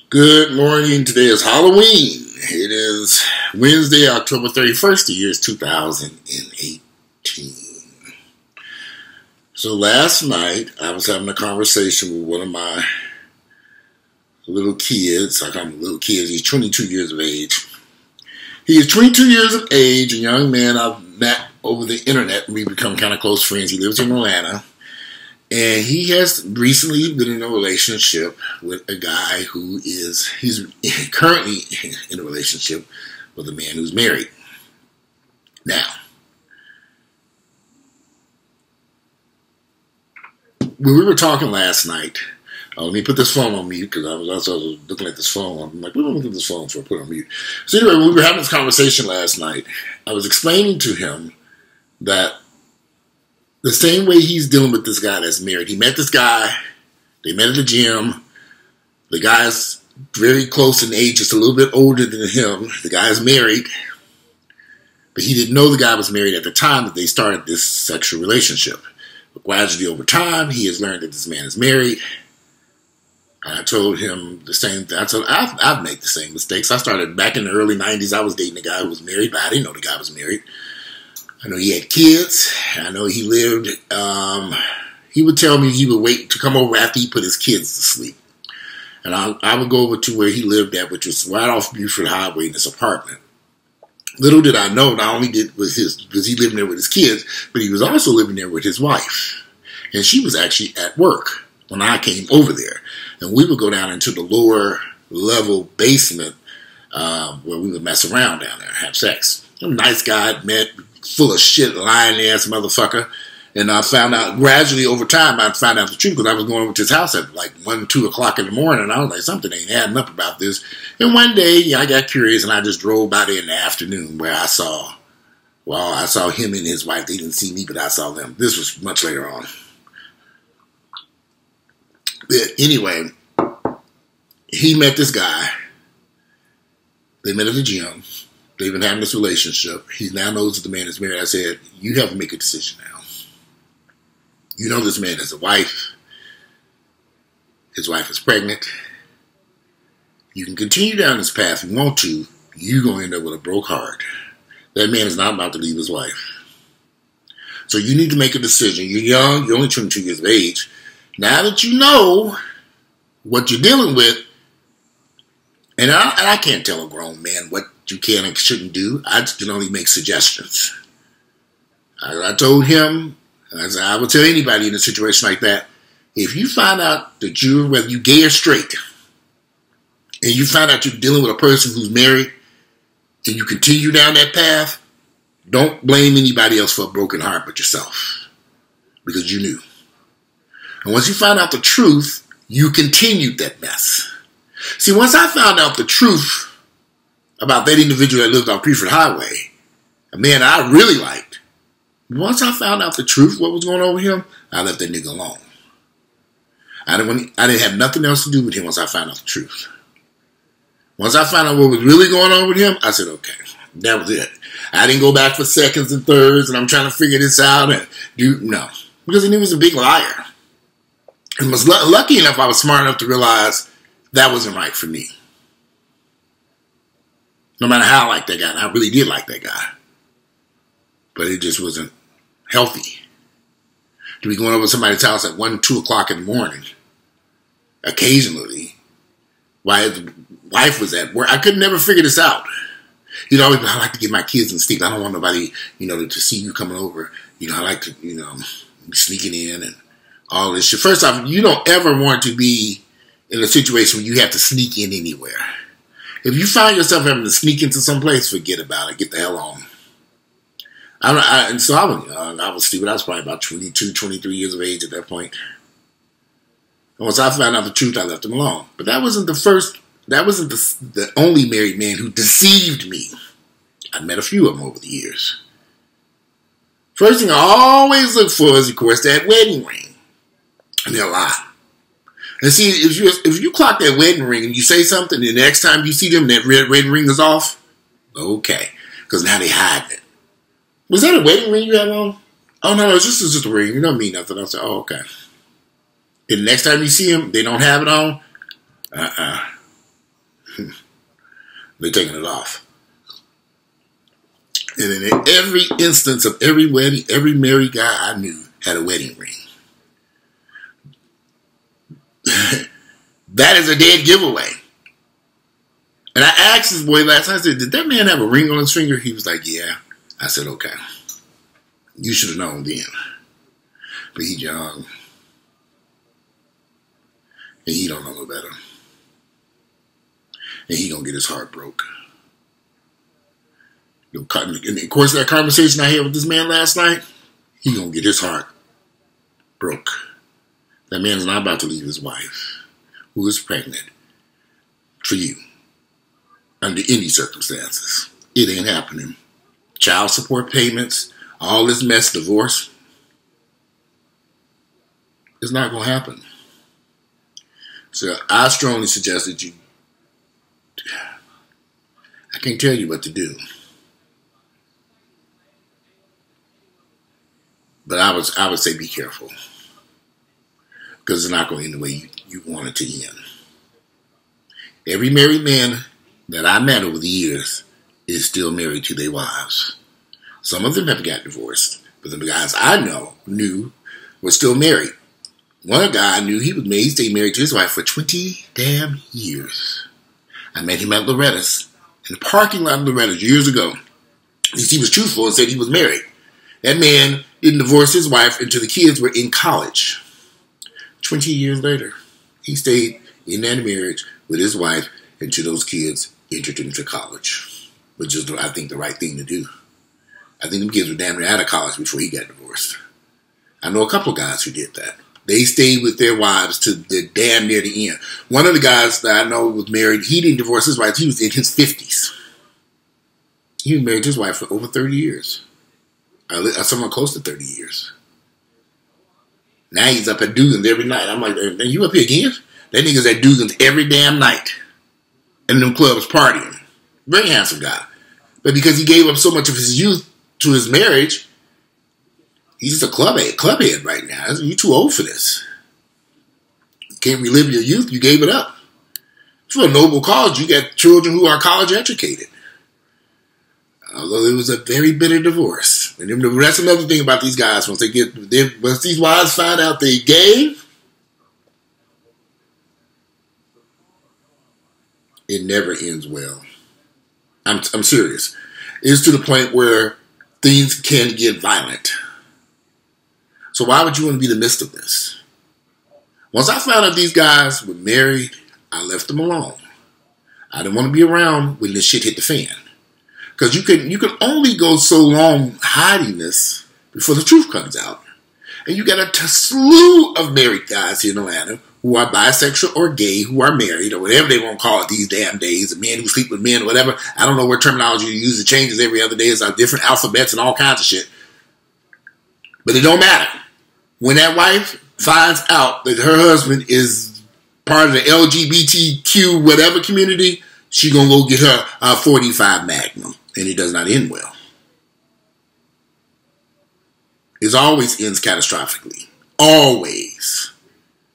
Good morning. Today is Halloween. It is Wednesday, October 31st. The year is 2018. So last night, I was having a conversation with one of my little kids. I call him little kids. He's 22 years of age. He is 22 years of age, a young man I've met over the internet. We've become kind of close friends. He lives in Atlanta. And he has recently been in a relationship with a guy he's currently in a relationship with a man who's married. Now, when we were talking last night, let me put this phone on mute because I was also looking at this phone. I'm like, what am I looking at this phone for? I put it on mute. So anyway, when we were having this conversation last night, I was explaining to him that the same way he's dealing with this guy that's married. He met this guy. They met at the gym. The guy's very close in age, just a little bit older than him. The guy's married. But he didn't know the guy was married at the time that they started this sexual relationship. But gradually over time, he has learned that this man is married. And I told him the same thing. I told him, I've made the same mistakes. I started back in the early 90s. I was dating a guy who was married, but I didn't know the guy was married. I know he had kids. I know he lived, he would tell me he would wait to come over after he put his kids to sleep. And I would go over to where he lived at, which was right off Buford Highway in his apartment. Little did I know, not only was he living there with his kids, but he was also living there with his wife. And she was actually at work when I came over there. And we would go down into the lower level basement where we would mess around down there and have sex. A nice guy I'd met, full of shit, lying ass motherfucker. And I found out gradually over time, I found out the truth because I was going over to his house at like 1, 2 o'clock in the morning. And I was like, something ain't adding up about this. And one day, I got curious and I just drove by there in the afternoon where I saw him and his wife. They didn't see me, but I saw them. This was much later on. But anyway, he met this guy. They met at the gym. They've been having this relationship. He now knows that the man is married. I said, you have to make a decision now. You know this man has a wife. His wife is pregnant. You can continue down this path if you want to. You're going to end up with a broke heart. That man is not about to leave his wife. So you need to make a decision. You're young. You're only 22 years of age. Now that you know what you're dealing with, and I can't tell a grown man what you can and shouldn't do. I can only make suggestions. I told him, as I would tell anybody in a situation like that, if you find out that whether you gay or straight, and you find out you're dealing with a person who's married, and you continue down that path, don't blame anybody else for a broken heart but yourself. Because you knew. And once you find out the truth, you continued that mess. See, once I found out the truth about that individual that lived on Buford Highway, a man I really liked, once I found out the truth, what was going on with him, I left that nigga alone. I didn't have nothing else to do with him once I found out the truth. Once I found out what was really going on with him, I said, okay, that was it. I didn't go back for seconds and thirds, and I'm trying to figure this out. No. Because he was a big liar. And was lucky enough, I was smart enough to realize that wasn't right for me. No matter how I liked that guy, and I really did like that guy. But it just wasn't healthy. To be going over to somebody's house at 1, 2 o'clock in the morning, occasionally, while his wife was at work. I could never figure this out. Always, I like to get my kids in sleep. I don't want nobody, to see you coming over. I like to, be sneaking in and all this shit. First off, you don't ever want to be in a situation where you have to sneak in anywhere. If you find yourself having to sneak into some place, forget about it. Get the hell on. I was stupid. I was probably about 22, 23 years of age at that point. And once I found out the truth, I left him alone. But that wasn't the only married man who deceived me. I met a few of them over the years. First thing I always look for is, of course, that wedding ring. And they're a lot. And see, if you clock that wedding ring and you say something, the next time you see them, that red ring is off, okay. Because now they hide it. Was that a wedding ring you had on? Oh, no, it's just a ring. You don't mean nothing. I said, oh, okay. And the next time you see them, they don't have it on. They're taking it off. And in every instance of every wedding, every married guy I knew had a wedding ring. That is a dead giveaway. And I asked this boy last night, I said, did that man have a ring on his finger? He was like, yeah. I said, okay. You should have known then. But he's young. And he don't know no better. And he gonna get his heart broke. And of course, that conversation I had with this man last night, he gonna get his heart broke. That man is not about to leave his wife, who is pregnant, for you, under any circumstances. It ain't happening. Child support payments, all this mess, divorce, it's not gonna happen. So I strongly suggest that you, I can't tell you what to do. But I would say be careful. Because it's not going to end the way you want it to end. Every married man that I met over the years is still married to their wives. Some of them have got divorced. But the guys I knew were still married. One guy I knew, he stayed married to his wife for 20 damn years. I met him at Loretta's, in the parking lot of Loretta's years ago. He was truthful and said he was married. That man didn't divorce his wife until the kids were in college. 20 years later, he stayed in that marriage with his wife until those kids entered into college, which is, I think, the right thing to do. I think the kids were damn near out of college before he got divorced. I know a couple of guys who did that. They stayed with their wives to the damn near the end. One of the guys that I know was married, he didn't divorce his wife. He was in his 50s. He was married to his wife for over 30 years. Someone close to 30 years. Now he's up at Dugan's every night. I'm like, are you up here again? That nigga's at Dugan's every damn night. In them clubs partying. Very handsome guy. But because he gave up so much of his youth to his marriage, he's just a clubhead right now. You're too old for this. You can't relive your youth. You gave it up. It's for a noble cause. You got children who are college educated. Although it was a very bitter divorce. And that's another thing about these guys. Once these wives find out they gay, it never ends well. I'm serious. It's to the point where things can get violent. So why would you want to be in the midst of this? Once I found out these guys were married, I left them alone. I didn't want to be around when this shit hit the fan. Because you can only go so long hiding this before the truth comes out. And you got a slew of married guys here in Atlanta who are bisexual or gay, who are married, or whatever they want to call it these damn days, men who sleep with men, or whatever. I don't know what terminology you use. It changes every other day. It's like different alphabets and all kinds of shit. But it don't matter. When that wife finds out that her husband is part of the LGBTQ whatever community, she gonna go get her 45 Magnum. And it does not end well. It always ends catastrophically. Always.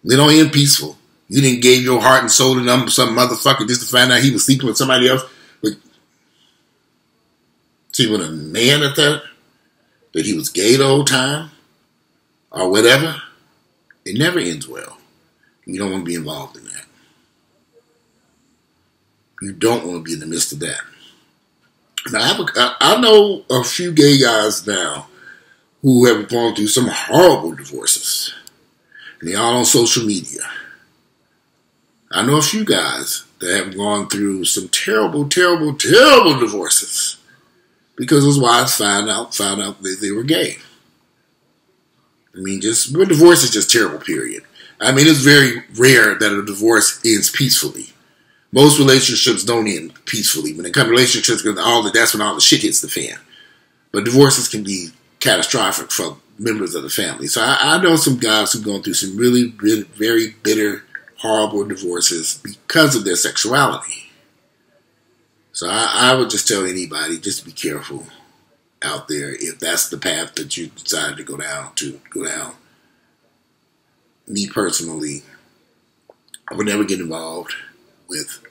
They don't end peaceful. You didn't give your heart and soul to some motherfucker just to find out he was sleeping with somebody else. But see, when a man at that he was gay the whole time, or whatever, it never ends well. You don't want to be involved in that. You don't want to be in the midst of that. Now, I know a few gay guys now who have gone through some horrible divorces. And they're all on social media. I know a few guys that have gone through some terrible, terrible, terrible divorces because his wives found out that they were gay. I mean, divorce is just terrible, period. I mean, it's very rare that a divorce ends peacefully. Most relationships don't end peacefully. When it comes to relationships, that's when all the shit hits the fan. But divorces can be catastrophic for members of the family. So I know some guys who've gone through some really, really very bitter, horrible divorces because of their sexuality. So I would just tell anybody, just be careful out there if that's the path that you decide to go down. Me personally, I would never get involved with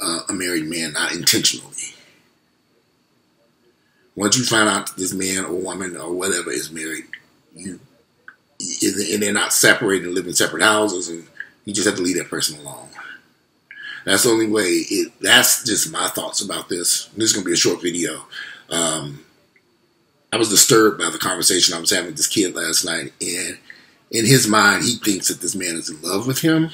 a married man, not intentionally. Once you find out that this man or woman or whatever is married, and they're not separated and live in separate houses, and you just have to leave that person alone. That's the only way. That's just my thoughts about this. This is going to be a short video. I was disturbed by the conversation I was having with this kid last night, and in his mind, he thinks that this man is in love with him.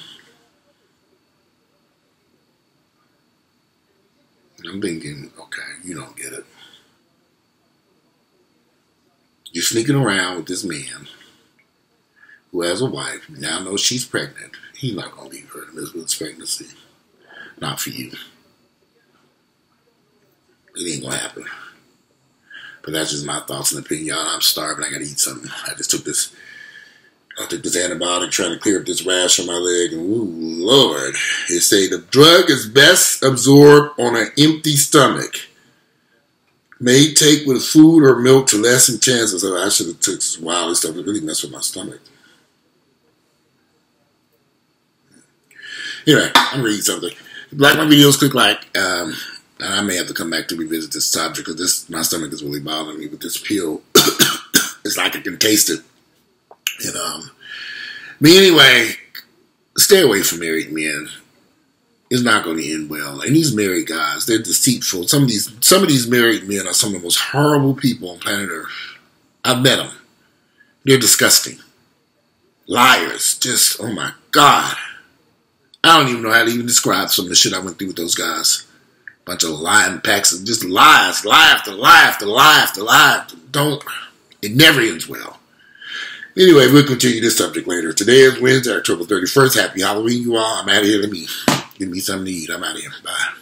And I'm thinking, okay, you don't get it. You're sneaking around with this man who has a wife, now knows she's pregnant. He's not going to leave her in the midst of this pregnancy. Not for you. It ain't going to happen. But that's just my thoughts and opinion. Y'all, I'm starving. I got to eat something. I took this antibiotic trying to clear up this rash on my leg. And, ooh, Lord. They say the drug is best absorbed on an empty stomach. May take with food or milk to lessen chances. I should have took this wild stuff. It really messed with my stomach. Anyway, I'm reading something. If you like my videos, click like. And I may have to come back to revisit this subject because my stomach is really bothering me with this pill. It's like I can taste it. And but anyway, stay away from married men. It's not going to end well. And these married guys, they're deceitful. Some of these married men are some of the most horrible people on planet Earth. I've met them. They're disgusting. Liars. Just, oh my God. I don't even know how to even describe some of the shit I went through with those guys. Bunch of lying packs of just lies. Lie after lie after lie after lie. It never ends well. Anyway, we'll continue this subject later. Today is Wednesday, October 31st. Happy Halloween, you all. I'm out of here. Give me something to eat. I'm out of here. Bye.